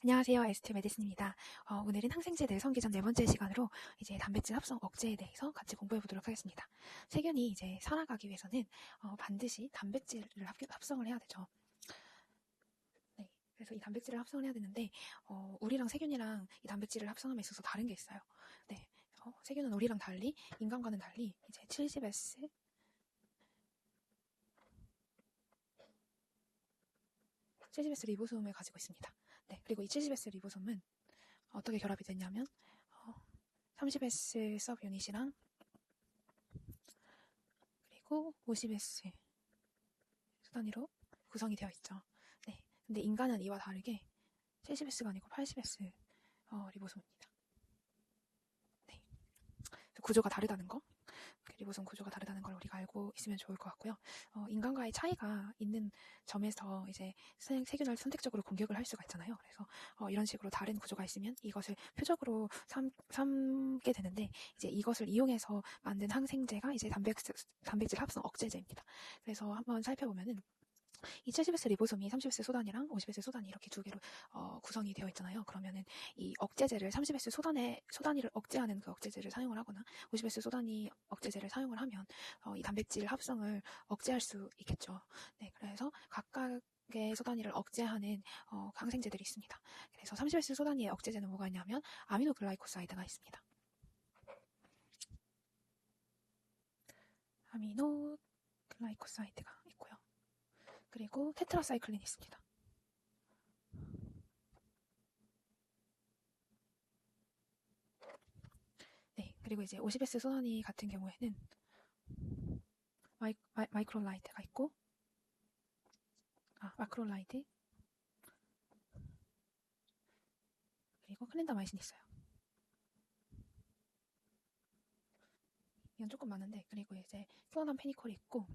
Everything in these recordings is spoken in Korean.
안녕하세요. 에스테 메디슨입니다. 오늘은 항생제 내성기 전 네 번째 시간으로 이제 단백질 합성 억제에 대해서 같이 공부해 보도록 하겠습니다. 세균이 이제 살아가기 위해서는 반드시 단백질을 합성을 해야 되죠. 네, 그래서 이 단백질을 합성을 해야 되는데 우리랑 세균이랑 이 단백질을 합성함에 있어서 다른 게 있어요. 네, 세균은 우리랑 달리 인간과는 달리 이제 70S 리보솜을 가지고 있습니다. 네, 그리고 이 70S 리보솜은 어떻게 결합이 됐냐면 30S 서브 유닛이랑 그리고 50S 수단위로 구성이 되어 있죠. 네, 근데 인간은 이와 다르게 70S가 아니고 80S 리보솜입니다. 네, 구조가 다르다는 거, 리보솜 구조가 다르다는 걸 우리가 알고 있으면 좋을 것 같고요. 인간과의 차이가 있는 점에서 이제 세균을 선택적으로 공격을 할 수가 있잖아요. 그래서 이런 식으로 다른 구조가 있으면 이것을 표적으로 삼게 되는데 이제 이것을 이용해서 만든 항생제가 이제 단백질 합성 억제제입니다. 그래서 한번 살펴보면은 이 70S 리보솜이 30S 소단이랑 50S 소단이 이렇게 두 개로 구성이 되어 있잖아요. 그러면은 이 억제제를 30S 소단위를 억제하는 그 억제제를 사용을 하거나 50S 소단위 억제제를 사용을 하면 이 단백질 합성을 억제할 수 있겠죠. 네, 그래서 각각의 소단위를 억제하는 항생제들이 있습니다. 그래서 30S 소단위의 억제제는 뭐가 있냐면 아미노글라이코사이드가 있습니다. 아미노글라이코사이드가 있고요. 그리고 테트라사이클린이 있습니다. 네, 그리고 이제 50S 소단위 같은 경우에는 마이크로라이트가 있고, 마크로라이트, 그리고 클린다마이신이 있어요. 이건 조금 많은데, 그리고 이제 플로남 페니콜이 있고,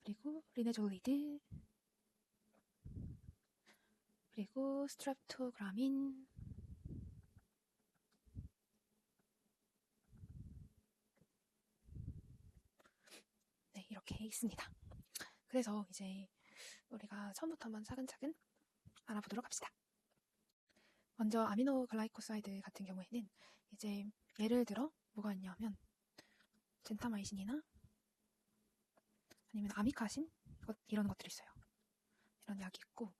그리고 리네졸리드, 그리고 스트랩토그라민, 네, 이렇게 있습니다. 그래서 이제 우리가 처음부터 한번 차근차근 알아보도록 합시다. 먼저 아미노글라이코사이드 같은 경우에는 이제 예를 들어 뭐가 있냐면 젠타마이신이나 아니면 아미카신 이런 것들이 있어요. 이런 약이 있고,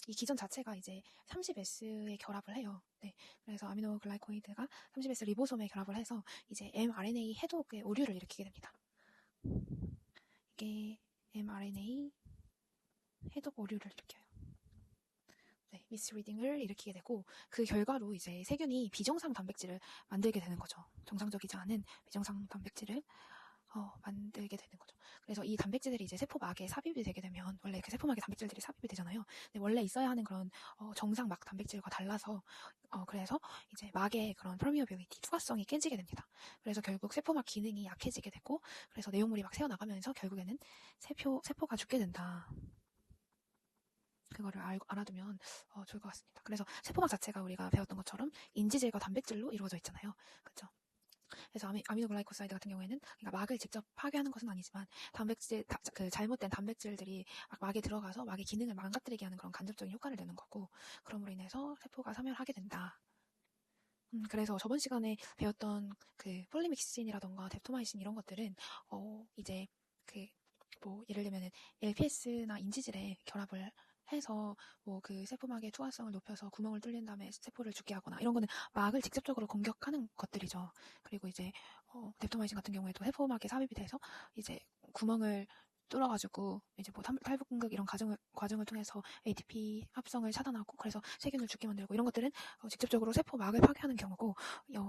이 기전 자체가 이제 30S에 결합을 해요. 네, 그래서 아미노글라이코이드가 30S 리보솜에 결합을 해서 이제 mRNA 해독의 오류를 일으키게 됩니다. 이게 mRNA 해독 오류를 일으켜요. 네, 미스리딩을 일으키게 되고 그 결과로 이제 세균이 비정상 단백질을 만들게 되는 거죠. 정상적이지 않은 비정상 단백질을 만들게 되는 거죠. 그래서 이 단백질들이 이제 세포막에 삽입이 되게 되면 원래 그 세포막에 단백질들이 삽입이 되잖아요. 근데 원래 있어야 하는 그런 정상 막 단백질과 달라서 그래서 이제 막의 그런 permeability 투과성이 깨지게 됩니다. 그래서 결국 세포막 기능이 약해지게 되고 그래서 내용물이 막 새어나가면서 결국에는 세포가 죽게 된다. 그거를 알아두면 좋을 것 같습니다. 그래서 세포막 자체가 우리가 배웠던 것처럼 인지질과 단백질로 이루어져 있잖아요. 그렇죠? 그래서 아미노글라이코사이드 같은 경우에는 그러니까 막을 직접 파괴하는 것은 아니지만 그 잘못된 단백질들이 막에 들어가서 막의 기능을 망가뜨리게 하는 그런 간접적인 효과를 내는 거고 그러므로 인해서 세포가 사멸하게 된다. 그래서 저번 시간에 배웠던 그 폴리믹신이라던가 뎁토마이신 이런 것들은 이제 뭐 예를 들면은 LPS나 인지질에 결합을 해서 뭐 그 세포막의 투하성을 높여서 구멍을 뚫린 다음에 세포를 죽게 하거나 이런 거는 막을 직접적으로 공격하는 것들이죠. 그리고 이제 뎁토마이신 같은 경우에도 세포막에 삽입이 돼서 이제 구멍을 뚫어가지고 이제 뭐 탈북극 이런 과정을 통해서 ATP 합성을 차단하고 그래서 세균을 죽게 만들고 이런 것들은 직접적으로 세포막을 파괴하는 경우고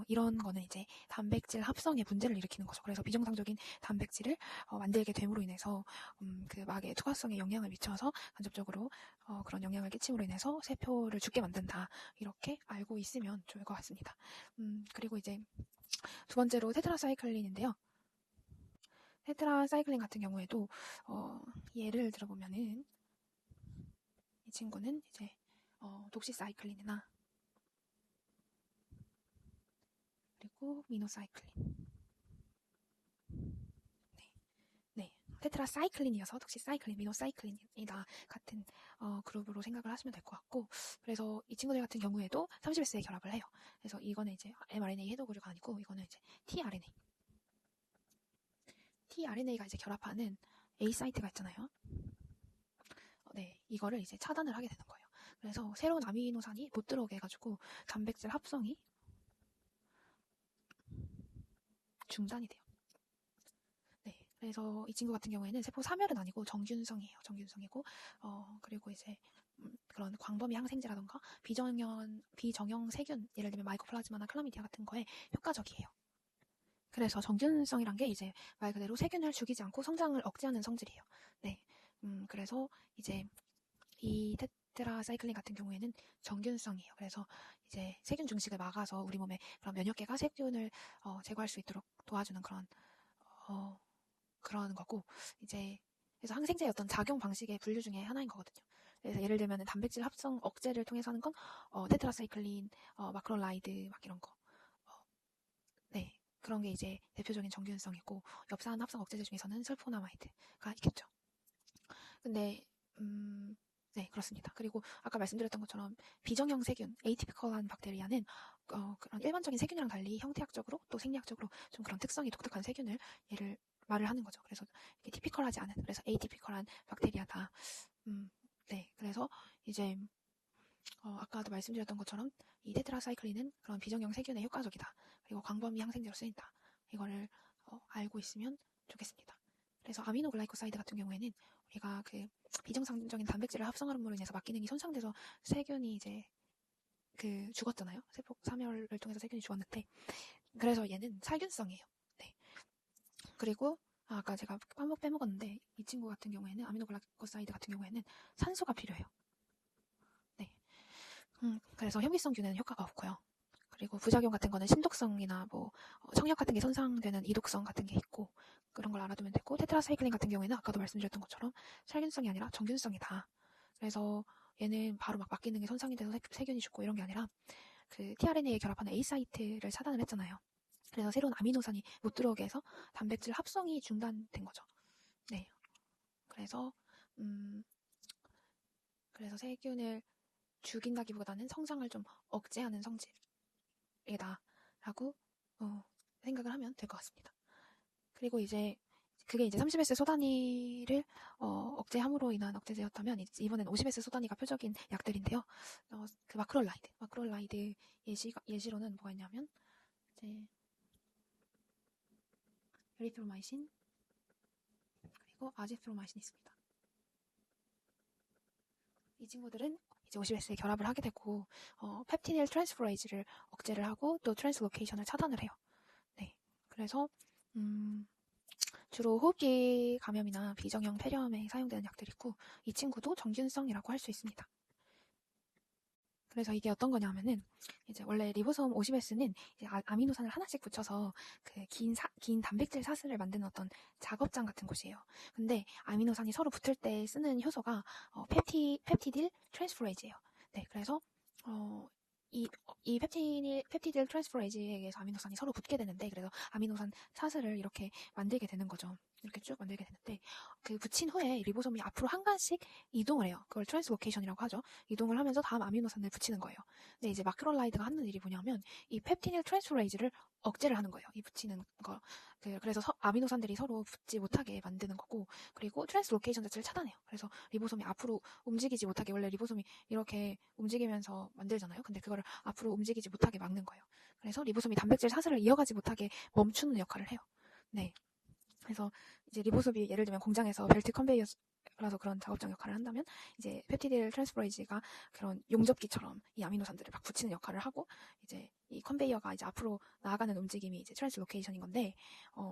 이런 거는 이제 단백질 합성에 문제를 일으키는 거죠. 그래서 비정상적인 단백질을 만들게 됨으로 인해서 그 막의 투과성에 영향을 미쳐서 간접적으로 그런 영향을 끼침으로 인해서 세포를 죽게 만든다. 이렇게 알고 있으면 좋을 것 같습니다. 그리고 이제 두 번째로 테트라사이클린인데요. 테트라사이클린 같은 경우에도 예를 들어보면은 이 친구는 이제 독시사이클린이나 그리고 미노사이클린 네, 테트라사이클린이어서 독시사이클린, 미노사이클린이다 같은 그룹으로 생각을 하시면 될 것 같고, 그래서 이 친구들 같은 경우에도 30S에 결합을 해요. 그래서 이거는 이제 mRNA 해독오류가 아니고 이거는 이제 tRNA가 이제 결합하는 A 사이트가 있잖아요. 네, 이거를 이제 차단을 하게 되는 거예요. 그래서 새로운 아미노산이 못 들어오게 해가지고 단백질 합성이 중단이 돼요. 네, 그래서 이 친구 같은 경우에는 세포 사멸은 아니고 정균성이에요. 정균성이고, 그리고 이제 그런 광범위 항생제라던가 비정형 세균, 예를 들면 마이코플라즈마나 클라미디아 같은 거에 효과적이에요. 그래서 정균성이란 게 이제 말 그대로 세균을 죽이지 않고 성장을 억제하는 성질이에요. 네, 그래서 이제 이 테트라사이클린 같은 경우에는 정균성이에요. 그래서 이제 세균 증식을 막아서 우리 몸에 그런 면역계가 세균을 제거할 수 있도록 도와주는 그런 거고, 이제 그래서 항생제의 어떤 작용 방식의 분류 중에 하나인 거거든요. 그래서 예를 들면 단백질 합성 억제를 통해서 하는 건 테트라사이클린, 마크롤라이드 막 이런 거. 네, 그런 게 이제 대표적인 정균성이고, 엽산 합성 억제제 중에서는 설포나마이드가 있겠죠. 근데 네, 그렇습니다. 그리고 아까 말씀드렸던 것처럼 비정형 세균, 에이티피컬한 박테리아는 그런 일반적인 세균이랑 달리 형태학적으로 또 생리학적으로 좀 그런 특성이 독특한 세균을 말을 하는 거죠. 그래서 이게 티피컬하지 않은, 그래서 에이티피컬한 박테리아다. 네, 그래서 이제 아까도 말씀드렸던 것처럼 이 테트라사이클린은 그런 비정형 세균에 효과적이다. 그리고 광범위 항생제로 쓰인다. 이거를 알고 있으면 좋겠습니다. 그래서 아미노글라이코사이드 같은 경우에는 우리가 그 비정상적인 단백질을 합성함으로 인해서 막기능이 손상돼서 세균이 이제 죽었잖아요. 세포 사멸을 통해서 세균이 죽었는데, 그래서 얘는 살균성이에요. 네. 그리고 아까 제가 빼먹었는데 이 친구 같은 경우에는 아미노글라이코사이드 같은 경우에는 산소가 필요해요. 네. 그래서 현미성균에는 효과가 없고요. 그리고 부작용 같은 거는 신독성이나 뭐 청력 같은 게 손상되는 이독성 같은 게 있고, 그런 걸 알아두면 되고, 테트라사이클린 같은 경우에는 아까도 말씀드렸던 것처럼 살균성이 아니라 정균성이다. 그래서 얘는 바로 막 막기능이 손상이 돼서 세균이 죽고 이런 게 아니라 그 tRNA에 결합하는 A 사이트를 차단을 했잖아요. 그래서 새로운 아미노산이 못 들어오게 해서 단백질 합성이 중단된 거죠. 네. 그래서 세균을 죽인다기보다는 성장을 좀 억제하는 성질이다라고 생각을 하면 될 것 같습니다. 그리고 이제 그게 이제 30S 소단위를 억제함으로 인한 억제제였다면, 이번엔 50S 소단위가 표적인 약들인데요. 그 마크롤라이드 예시로는 뭐가 있냐면 이제 에리트로마이신 그리고 아지트로마이신이 있습니다. 이 친구들은 이제 50S에 결합을 하게 되고 펩티딜 트랜스포레이즈를 억제를 하고 또 트랜스로케이션을 차단을 해요. 네, 그래서 주로 호흡기 감염이나 비정형 폐렴에 사용되는 약들이고, 이 친구도 정균성이라고 할 수 있습니다. 그래서 이게 어떤 거냐면은 이제 원래 리보솜 50S는 이제 아미노산을 하나씩 붙여서 그 긴 단백질 사슬을 만드는 어떤 작업장 같은 곳이에요. 근데 아미노산이 서로 붙을 때 쓰는 효소가 펩티딜 트랜스포레이즈예요. 네, 그래서 이 펩티딜 트랜스포레이즈에 의해서 아미노산이 서로 붙게 되는데, 그래서 아미노산 사슬을 이렇게 만들게 되는 거죠. 이렇게 쭉 만들게 되는데, 그 붙인 후에 리보솜이 앞으로 한 간씩 이동을 해요. 그걸 트랜스로케이션이라고 하죠. 이동을 하면서 다음 아미노산을 붙이는 거예요. 근데 이제 마크롤라이드가 하는 일이 뭐냐면 이 펩티딜 트랜스포레이즈를 억제를 하는 거예요. 이 붙이는 거. 그래서 아미노산들이 서로 붙지 못하게 만드는 거고, 그리고 트랜스로케이션 자체를 차단해요. 그래서 리보솜이 앞으로 움직이지 못하게, 원래 리보솜이 이렇게 움직이면서 만들잖아요. 근데 그거를 앞으로 움직이지 못하게 막는 거예요. 그래서 리보솜이 단백질 사슬을 이어가지 못하게 멈추는 역할을 해요. 네. 그래서 이제 리보솜이 예를 들면 공장에서 벨트 컨베이어라서 그런 작업장 역할을 한다면, 이제 펩티딜 트랜스포레이즈가 그런 용접기처럼 이 아미노산들을 막 붙이는 역할을 하고, 이제 이 컨베이어가 이제 앞으로 나아가는 움직임이 이제 트랜스로케이션인 건데,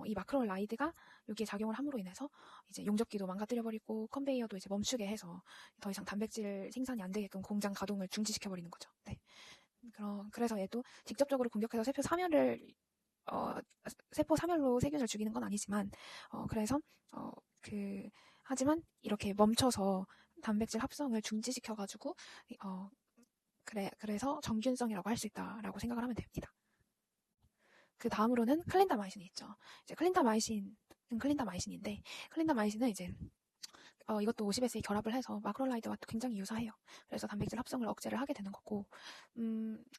이 마크롤라이드가 여기에 작용을 함으로 인해서 이제 용접기도 망가뜨려버리고 컨베이어도 이제 멈추게 해서 더 이상 단백질 생산이 안 되게끔 공장 가동을 중지시켜버리는 거죠. 네. 그래서 얘도 직접적으로 공격해서 세포 사멸로 세균을 죽이는 건 아니지만, 그래서 하지만 이렇게 멈춰서 단백질 합성을 중지시켜가지고 그래서 정균성이라고 할 수 있다라고 생각을 하면 됩니다. 그 다음으로는 클린다마이신이 있죠. 이제 클린다마이신인데, 클린다마이신은 이제 이것도 50SE 결합을 해서 마크롤라이드와 또 굉장히 유사해요. 그래서 단백질 합성을 억제를 하게 되는 거고,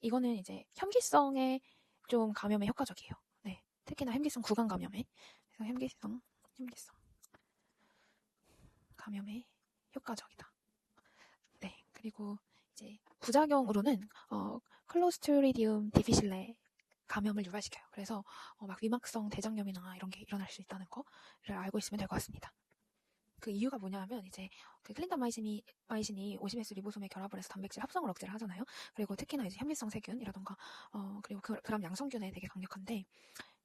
이거는 이제 현기성에 좀 감염에 효과적이에요. 네, 특히나 현기성 구강 감염에. 그래서 현기성 감염에 효과적이다. 네, 그리고 이제 부작용으로는 클로스트리디움 디피실레 감염을 유발시켜요. 그래서 막 위막성 대장염이나 이런 게 일어날 수 있다는 거를 알고 있으면 될 것 같습니다. 그 이유가 뭐냐면 이제 그 클린다마이신이 50S 리보솜에 결합을 해서 단백질 합성을 억제를 하잖아요. 그리고 특히나 이제 현미성 세균이라던가 그리고 그람 양성균에 되게 강력한데,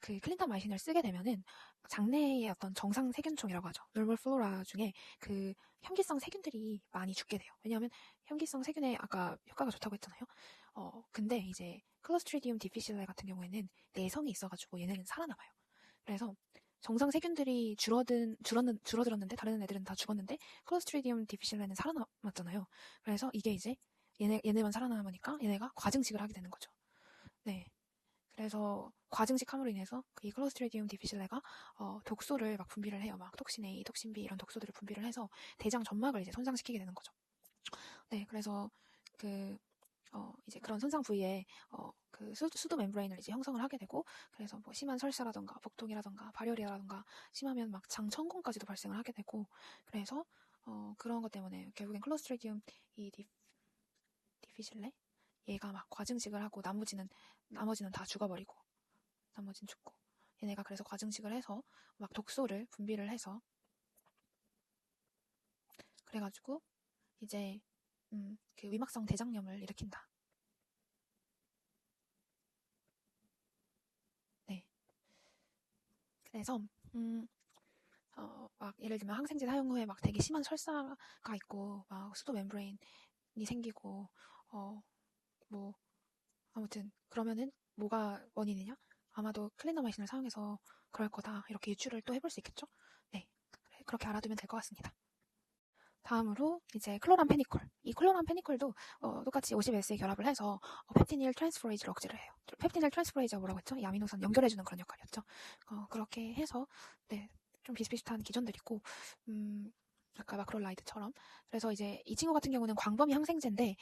그 클린다마이신을 쓰게 되면은 장내의 어떤 정상 세균총이라고 하죠. 노멀 플로라 중에 그 현기성 세균들이 많이 죽게 돼요. 왜냐하면 현기성 세균에 아까 효과가 좋다고 했잖아요. 근데 이제 클로스트리디움 디피실레 같은 경우에는 내성이 있어가지고 얘네는 살아남아요. 그래서 정상 세균들이 줄어들었는데 다른 애들은 다 죽었는데 클로스트리디움 디피실레는 살아남았잖아요. 그래서 이게 이제 얘네만 살아남으니까 얘네가 과증식을 하게 되는 거죠. 네. 그래서 과증식함으로 인해서 이 클로스트리디움 디피실레가 독소를 막 분비를 해요. 막 톡신 A, 톡신 B 이런 독소들을 분비를 해서 대장 점막을 이제 손상시키게 되는 거죠. 네, 그래서 이제 그런 손상 부위에 그 수도 멤브레인을 이제 형성을 하게 되고, 그래서 뭐 심한 설사라던가 복통이라던가 발열이라던가 심하면 막 장천공까지도 발생을 하게 되고, 그래서 그런 것 때문에 결국엔 클로스트리디움 이 디피실레 얘가 막 과증식을 하고 나머지는 다 죽어버리고, 나머지는 죽고, 얘네가 그래서 과증식을 해서 막 독소를 분비를 해서 그래가지고 이제 그 위막성 대장염을 일으킨다. 네. 그래서 막 예를 들면 항생제 사용 후에 막 되게 심한 설사가 있고 막 수도 멤브레인이 생기고 뭐 아무튼 그러면은 뭐가 원인이냐? 아마도 클린더마이신을 사용해서 그럴 거다. 이렇게 유추를 또 해볼 수 있겠죠? 네, 그렇게 알아두면 될 것 같습니다. 다음으로 이제 클로람페니콜. 이 클로람페니콜도 똑같이 50S에 결합을 해서 펩티닐 트랜스포레이즈를 억제를 해요. 펩티닐 트랜스포레이즈가 뭐라고 했죠? 이 아미노산 연결해주는 그런 역할이었죠. 그렇게 해서 네, 좀 비슷비슷한 기전들이고, 아까 마크롤라이드처럼. 그래서 이제 이 친구 같은 경우는 광범위 항생제인데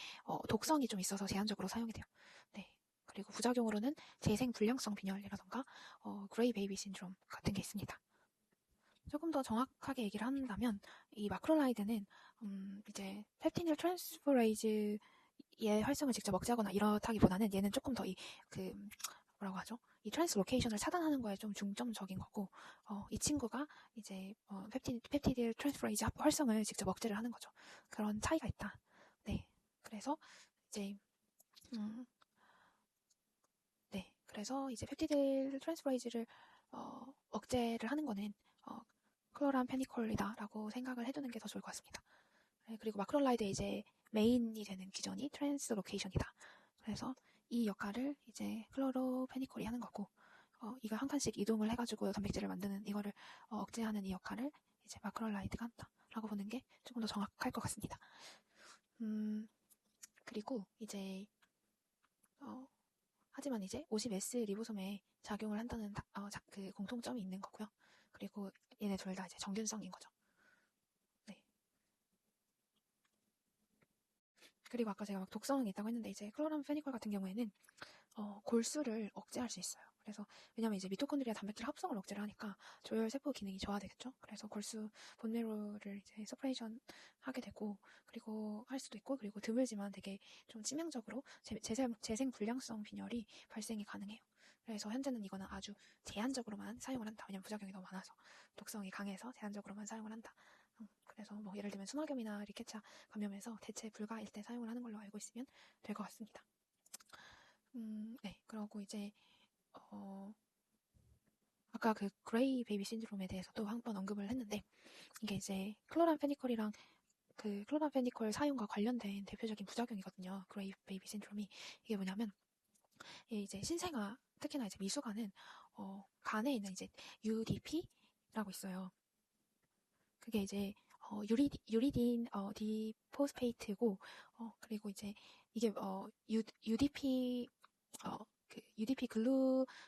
독성이 좀 있어서 제한적으로 사용이 돼요. 네. 그리고 부작용으로는 재생 불량성 빈혈이라던가 그레이 베이비 신드롬 같은 게 있습니다. 조금 더 정확하게 얘기를 한다면 이 마크롤라이드는 이제 펩티닐 트랜스포레이즈의 활성을 직접 억제하거나 이렇다기보다는 얘는 조금 더 뭐라고 하죠? 이 트랜스로케이션을 차단하는 거에 좀 중점적인 거고, 이 친구가 이제 펩티딜 트랜스포레이즈 활성을 직접 억제를 하는 거죠. 그런 차이가 있다. 네, 그래서 이제 네, 그래서 이제 펩티딜 트랜스포레이즈를 억제를 하는 거는 클로람페니콜이다라고 생각을 해두는 게 더 좋을 것 같습니다. 네, 그리고 마크롤라이드의 이제 메인이 되는 기전이 트랜스로케이션이다. 그래서 이 역할을 이제 클로로페니콜이 하는 거고, 이가 한 칸씩 이동을 해가지고 단백질을 만드는 이거를 억제하는 이 역할을 이제 마크롤라이드가 한다라고 보는 게 조금 더 정확할 것 같습니다. 그리고 이제 하지만 이제 50S 리보솜에 작용을 한다는 그 공통점이 있는 거고요. 그리고 얘네 둘 다 이제 정균성인 거죠. 네. 그리고 아까 제가 막 독성이 있다고 했는데 이제 클로람페니콜 같은 경우에는 골수를 억제할 수 있어요. 그래서 왜냐면 이제 미토콘드리아 단백질 합성을 억제를 하니까 조혈 세포 기능이 저하되겠죠. 그래서 골수 본메로를 이제 서프레이션 하게 되고, 그리고 할 수도 있고, 그리고 드물지만 되게 좀 치명적으로 재생 불량성 빈혈이 발생이 가능해요. 그래서 현재는 이거는 아주 제한적으로만 사용을 한다. 왜냐면 부작용이 너무 많아서 독성이 강해서 제한적으로만 사용을 한다. 그래서 뭐 예를 들면 순화겸이나 리케차 감염에서 대체 불가일 때 사용을 하는 걸로 알고 있으면 될 것 같습니다. 네, 그러고 이제 아까 그 그레이 베이비 신드롬에 대해서도 한번 언급을 했는데, 이게 이제 클로람페니콜이랑 그 클로람페니콜 사용과 관련된 대표적인 부작용이거든요. 그레이 베이비 신드롬이. 이게 뭐냐면 이제 신생아, 특히나 이제 미숙아는 간에 있는 이제 UDP라고 있어요. 그게 이제 유리딘 디포스페이트고, 그리고 이제 이게 UDP 그 UDP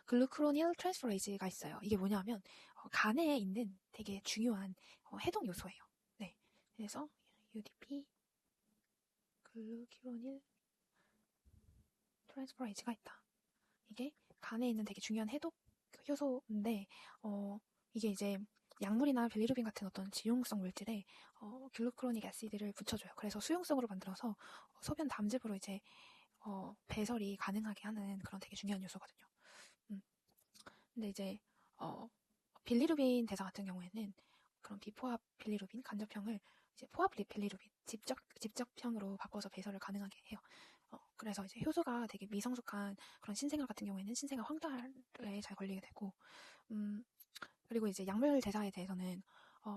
글루크로닐 트랜스퍼레이즈가 있어요. 이게 뭐냐면 간에 있는 되게 중요한 해독 요소예요. 네, 그래서 UDP 글루크로닐 트랜스퍼레이즈가 있다. 이게 간에 있는 되게 중요한 해독 효소인데 이게 이제 약물이나 빌리루빈 같은 어떤 지용성 물질에 글루크로닉 애시드를 붙여줘요. 그래서 수용성으로 만들어서 소변 담즙으로 이제 배설이 가능하게 하는 그런 되게 중요한 요소거든요. 근데 이제 빌리루빈 대사 같은 경우에는 그런 비포합 빌리루빈 간접형을 이제 포합 빌리루빈 직접형으로 바꿔서 배설을 가능하게 해요. 그래서 이제 효소가 되게 미성숙한 그런 신생아 같은 경우에는 신생아 황달에 잘 걸리게 되고, 그리고 이제 약물 대사에 대해서는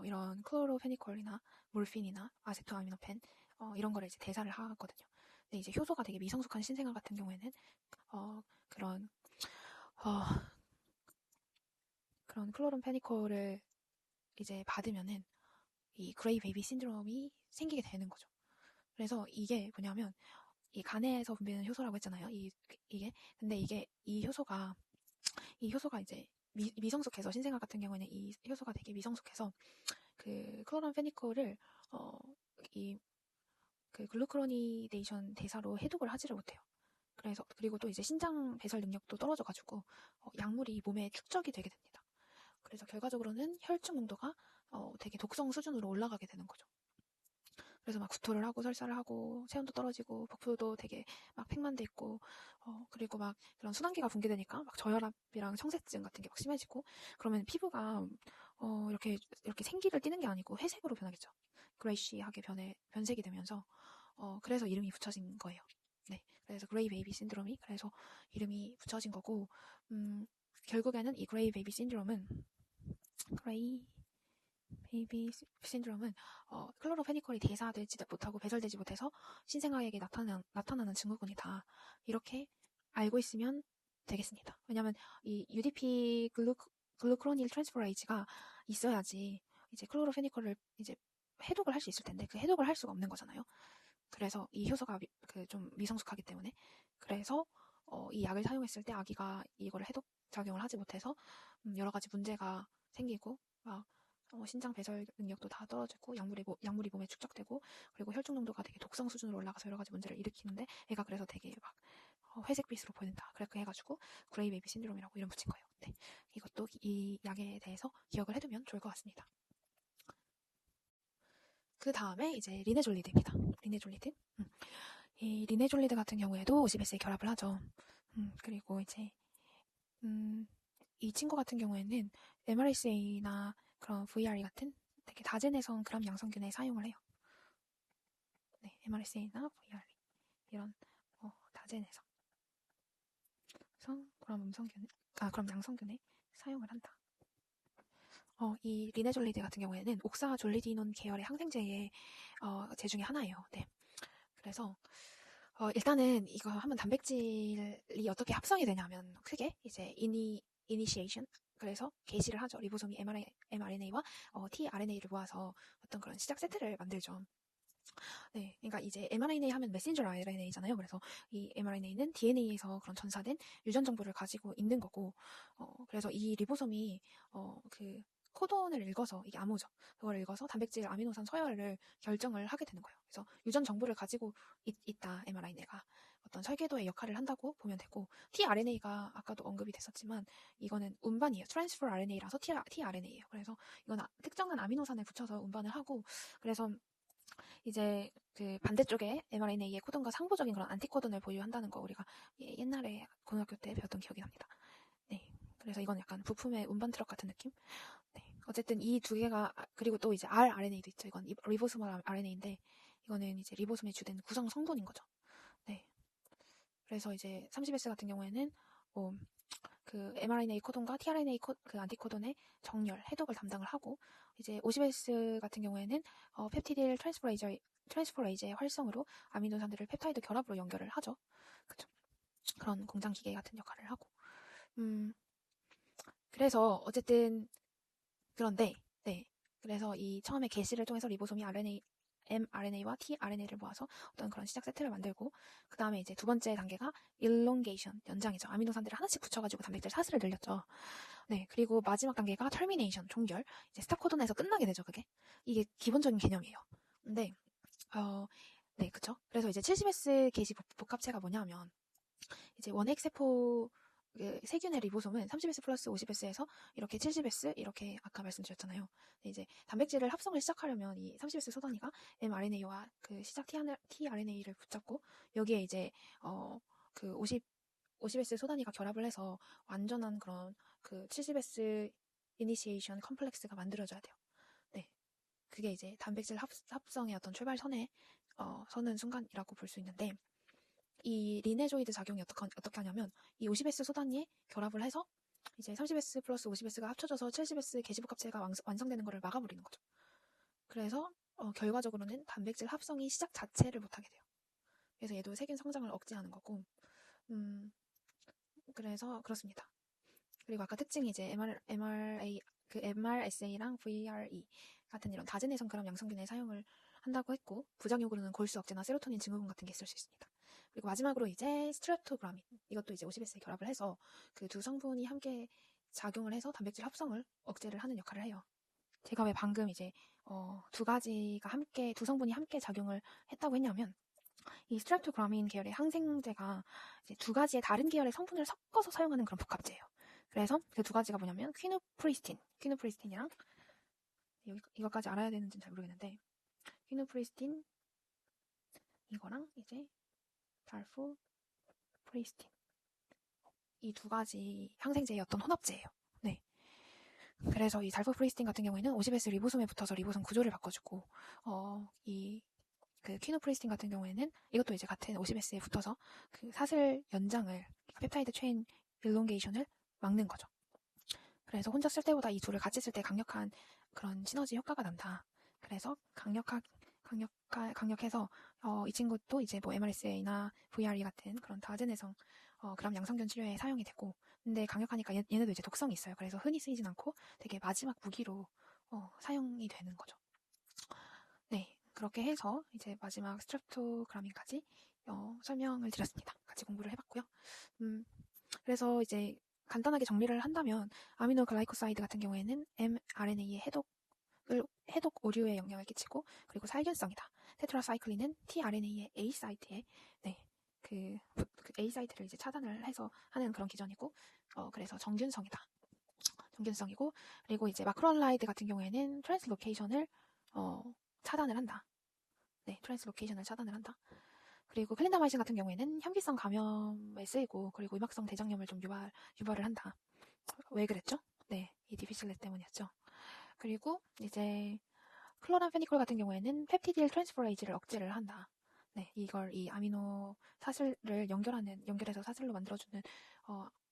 이런 클로로페니콜이나 몰핀이나 아세토아미노펜 이런 거를 이제 대사를 하거든요. 근데 이제 효소가 되게 미성숙한 신생아 같은 경우에는 그런 클로로페니콜을 이제 받으면은 이 그레이 베이비 신드롬이 생기게 되는 거죠. 그래서 이게 뭐냐면 이 간에서 분비되는 효소라고 했잖아요. 이게 근데 이 효소가 이제 미성숙해서 신생아 같은 경우에는 이 효소가 되게 미성숙해서 그 클로람페니콜을 그 글루크로니데이션 대사로 해독을 하지를 못해요. 그리고 또 이제 신장 배설 능력도 떨어져가지고 약물이 몸에 축적이 되게 됩니다. 그래서 결과적으로는 혈중 농도가 되게 독성 수준으로 올라가게 되는 거죠. 그래서 막 구토를 하고 설사를 하고 체온도 떨어지고 복부도 되게 막 팽만돼 있고 그리고 막 그런 순환기가 붕괴되니까 막 저혈압이랑 청색증 같은 게 막 심해지고 그러면 피부가 이렇게 생기를 띠는 게 아니고 회색으로 변하겠죠. 그레이시하게 변색이 되면서 그래서 이름이 붙여진 거예요. 네, 그래서 그레이 베이비 신드롬이 그래서 이름이 붙여진 거고 결국에는 이 그레이 베이비 신드롬은 클로로페니콜이 대사되지 못하고 배설되지 못해서 신생아에게 나타나는 증후군이다. 이렇게 알고 있으면 되겠습니다. 왜냐하면 이 UDP 글루크로닐 트랜스퍼레이즈가 있어야지 이제 클로로페니콜을 이제 해독을 할 수 있을 텐데 그 해독을 할 수가 없는 거잖아요. 그래서 이 효소가 좀 미성숙하기 때문에 그래서 이 약을 사용했을 때 아기가 이거를 해독 작용을 하지 못해서 여러 가지 문제가 생기고 막 신장 배설 능력도 다 떨어지고 약물이 몸에 축적되고 그리고 혈중 농도가 되게 독성 수준으로 올라가서 여러 가지 문제를 일으키는데 애가 그래서 되게 막 회색빛으로 보인다. 그렇게 해가지고 그레이 베이비 신드롬이라고 이름 붙인 거예요. 네. 이것도 이 약에 대해서 기억을 해두면 좋을 것 같습니다. 그 다음에 이제 리네졸리드입니다. 리네졸리드. 이 리네졸리드 같은 경우에도 오시베스에 결합을 하죠. 그리고 이제 이 친구 같은 경우에는 MRSA나 그런 VRE 같은 되게 다제내성 그람 양성균에 사용을 해요. 네, MRSA나 VRE 이런 다제내성 그럼 양성균에 사용을 한다. 이 리네졸리드 같은 경우에는 옥사졸리디논 계열의 항생제의 제 중에 하나예요. 네. 그래서 일단은 이거 한번 단백질이 어떻게 합성이 되냐면 크게 이제 이니시에이션 그래서 게시를 하죠. 리보솜이 mRNA와 tRNA를 모아서 어떤 그런 시작 세트를 만들죠. 네, 그러니까 이제 mRNA 하면 메신저 RNA잖아요. 그래서 이 mRNA는 DNA에서 그런 전사된 유전 정보를 가지고 있는 거고, 그래서 이 리보솜이 그 코돈을 읽어서 이게 암호죠. 그걸 읽어서 단백질 아미노산 서열을 결정을 하게 되는 거예요. 그래서 유전 정보를 가지고 있다 mRNA가 어떤 설계도의 역할을 한다고 보면 되고, tRNA가 아까도 언급이 됐었지만 이거는 운반이에요. 트랜스퍼 RNA라서 tRNA예요. 그래서 이건 특정한 아미노산을 붙여서 운반을 하고, 그래서 이제 그 반대쪽에 mRNA의 코돈과 상부적인 그런 안티코돈을 보유한다는 거 우리가 옛날에 고등학교 때 배웠던 기억이 납니다. 네, 그래서 이건 약간 부품의 운반 트럭 같은 느낌. 네, 어쨌든 이 두 개가 그리고 또 이제 rRNA도 있죠. 이건 리보소멀 RNA인데 이거는 이제 리보솜의 주된 구성 성분인 거죠. 네, 그래서 이제 30S 같은 경우에는 그 mRNA 코돈과 tRNA 그 안티코돈의 정렬, 해독을 담당을 하고 이제 50S 같은 경우에는 펩티딜 트랜스포레이즈의 활성으로 아미노산들을 펩타이드 결합으로 연결을 하죠. 그쵸? 그런 공장 기계 같은 역할을 하고 그래서 어쨌든 그런데 네. 그래서 이 처음에 게시를 통해서 리보솜이 mRNA와 tRNA를 모아서 어떤 그런 시작 세트를 만들고, 그 다음에 이제 두 번째 단계가 elongation, 연장이죠. 아미노산들을 하나씩 붙여가지고 단백질 사슬을 늘렸죠. 네, 그리고 마지막 단계가 termination, 종결. 이제 스탑 코돈에서 끝나게 되죠, 그게. 이게 기본적인 개념이에요. 근데 네, 그쵸. 그래서 이제 70S 게시 복합체가 뭐냐면, 이제 원핵 세포 세균의 리보솜은 30S 플러스 50S에서 이렇게 70S 이렇게 아까 말씀드렸잖아요. 이제 단백질을 합성을 시작하려면 이 30S 소단위가 mRNA와 그 시작 tRNA를 붙잡고, 여기에 이제 그 50S 소단위가 결합을 해서 완전한 그런 그 70S 이니시에이션 컴플렉스가 만들어져야 돼요. 네, 그게 이제 단백질 합성의 어떤 출발선에 서는 순간이라고 볼 수 있는데, 이 리네조이드 작용이 어떻게 하냐면, 이 50S 소단위에 결합을 해서 이제 30S 플러스 50S가 합쳐져서 70S 게시복합체가 완성되는 것을 막아버리는 거죠. 그래서 결과적으로는 단백질 합성이 시작 자체를 못하게 돼요. 그래서 얘도 세균 성장을 억제하는 거고, 그래서 그렇습니다. 그리고 아까 특징이 이제 MRSA랑 VRE 같은 이런 다제내성 그람 양성균의 사용을 한다고 했고, 부작용으로는 골수 억제나 세로토닌 증후군 같은 게 있을 수 있습니다. 그리고 마지막으로 이제 스트랩토그라민, 이것도 이제 50S에 결합을 해서 그 두 성분이 함께 작용을 해서 단백질 합성을 억제를 하는 역할을 해요. 제가 왜 방금 이제 두 성분이 함께 작용을 했다고 했냐면, 이 스트랩토그라민 계열의 항생제가 이제 두 가지의 다른 계열의 성분을 섞어서 사용하는 그런 복합제예요. 그래서 그 두 가지가 뭐냐면 퀴누프리스틴이랑, 이거까지 알아야 되는지는 잘 모르겠는데, 퀴누프리스틴 이거랑 이제 달포프리스틴, 이 두 가지 항생제의 어떤 혼합제예요. 네. 그래서 이 달포프리스틴 같은 경우에는 50S 리보솜에 붙어서 리보솜 구조를 바꿔주고, 그 퀴노프리스틴 같은 경우에는 이것도 이제 같은 50S에 붙어서 그 사슬 연장을, 펩타이드 체인 일롱게이션을 막는 거죠. 그래서 혼자 쓸 때보다 이 둘을 같이 쓸 때 강력한 그런 시너지 효과가 난다. 그래서 강력해서 이 친구도 이제 뭐 MRSA나 VRE 같은 그런 다제내성 그람 양성균 치료에 사용이 되고, 근데 강력하니까 얘네도 이제 독성이 있어요. 그래서 흔히 쓰이진 않고 되게 마지막 무기로 사용이 되는 거죠. 네, 그렇게 해서 이제 마지막 스트랩토그라민까지 설명을 드렸습니다. 같이 공부를 해봤고요. 그래서 이제 간단하게 정리를 한다면, 아미노글라이코사이드 같은 경우에는 mRNA의 해독 오류에 영향을 끼치고, 그리고 살균성이다. 테트라사이클린은 tRNA의 A 사이트에 그 A 사이트를 이제 차단을 해서 하는 그런 기전이고, 그래서 정균성이고, 그리고 이제 마크로라이드 같은 경우에는 트랜스로케이션을 차단을 한다. 네, 트랜스로케이션을 차단을 한다. 그리고 클린다마이신 같은 경우에는 현기성 감염에 쓰이고, 그리고 위막성 대장염을 좀 유발을 한다. 왜 그랬죠? 네, 이 디피실레 때문이었죠. 그리고 이제 클로람페니콜 같은 경우에는 펩티딜 트랜스포레이즈를 억제를 한다. 네, 이걸 이 아미노 사슬을 연결해서 사슬로 만들어주는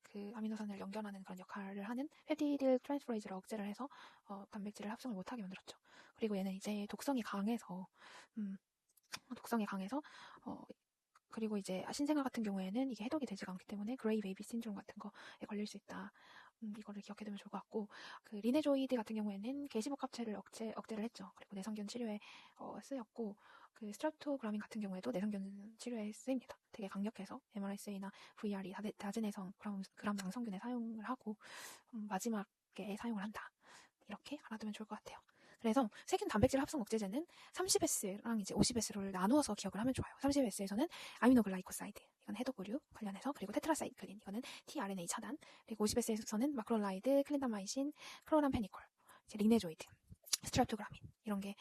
그 아미노산을 연결하는 그런 역할을 하는 펩티딜 트랜스포레이즈를 억제를 해서 단백질을 합성을 못하게 만들었죠. 그리고 얘는 이제 독성이 강해서 그리고 이제 신생아 같은 경우에는 이게 해독이 되지가 않기 때문에 그레이 베이비 신드롬 같은 거에 걸릴 수 있다. 이거를 기억해두면 좋을 것 같고, 그 리네조이드 같은 경우에는 게시복합체를 억제를 했죠. 그리고 내성균 치료에 쓰였고, 그 스트랩토그라민 같은 경우에도 내성균 치료에 쓰입니다. 되게 강력해서 MRSA나 VRE 다제내성 그람 양성균에 사용을 하고, 마지막에 사용을 한다. 이렇게 알아두면 좋을 것 같아요. 그래서 세균 단백질 합성 억제제는 30S랑 이제 50S를 나누어서 기억을 하면 좋아요. 30S에서는 아미노글라이코사이드, 이건 해독 오류 관련해서, 그리고 테트라사이클린, 이거는 tRNA 차단, 그리고 50S에서는 마크로라이드, 클린다마이신, 클로람페니콜, 이제 리네조이드, 스트랩토그라민, 이런 게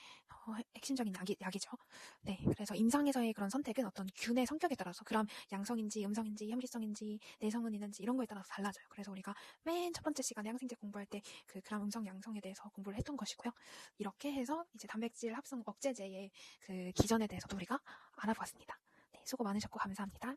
핵심적인 약이죠. 네, 그래서 임상에서의 그런 선택은 어떤 균의 성격에 따라서 그람 양성인지 음성인지 현기성인지 내성은 있는지 이런 거에 따라서 달라져요. 그래서 우리가 맨 첫 번째 시간에 항생제 공부할 때 그 그람 음성 양성에 대해서 공부를 했던 것이고요. 이렇게 해서 이제 단백질 합성 억제제의 그 기전에 대해서도 우리가 알아보았습니다. 네, 수고 많으셨고 감사합니다.